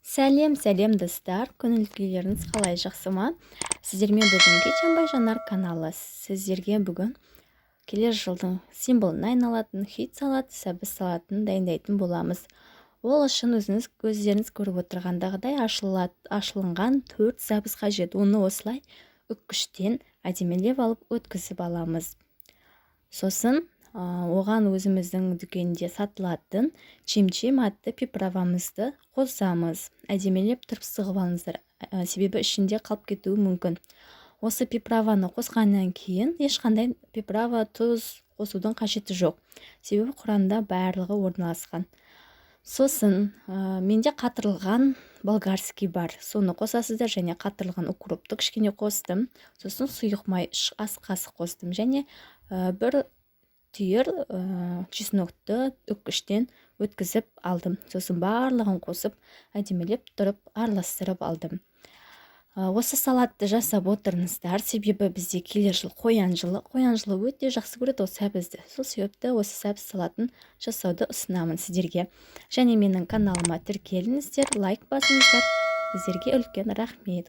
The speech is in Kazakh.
Сәлем достар, көңіл күйлеріңіз қалай, жақсы ма? Сіздермен бүгін Кеченбай Жанар каналы. Сіздерге бүгін келер жылдың символына айналатын хит салат, сәбіз салатын дайындайтын боламыз. Ол үшін өздеріңіз көріп отырғандағыдай ашылынған 4 сәбіз қажет. Оны осылай үккіштен әдемелеп алып өткізіп аламыз. Сосын оған өзіміздің дүкенде сатылатын чим-чим атты приправамызды қосамыз. Әдемелеп тұрып сығып алыңыздар, себебі ішінде қалып кетуі мүмкін. Осы приправаны қосқаннан кейін ешқандай приправа, тұз қосудың қажеті жоқ, себебі құрамында барлығы орналасқан. Сосын менде қатырылған болгарский бар, соны қосасыздар, және қатырылған укропты кішкене қостым. Сосын сұйық май ас қасық қостым, және бір түйір чеснокты үккіштен өткізіп алдым. Сосын барлығын қосып әдемелеп тұрып араластырып алдым. Осы салатты жасап отырыңыздар, себебі бізде келер жыл қоян жылы өте жақсы көреді осы сәбізді. Сол себепті осы сәбіз салатын жасауды ұсынамын сіздерге. Және менің каналыма тіркеліңіздер, лайк басыңыздар. Сіздерге үлкен рахмет.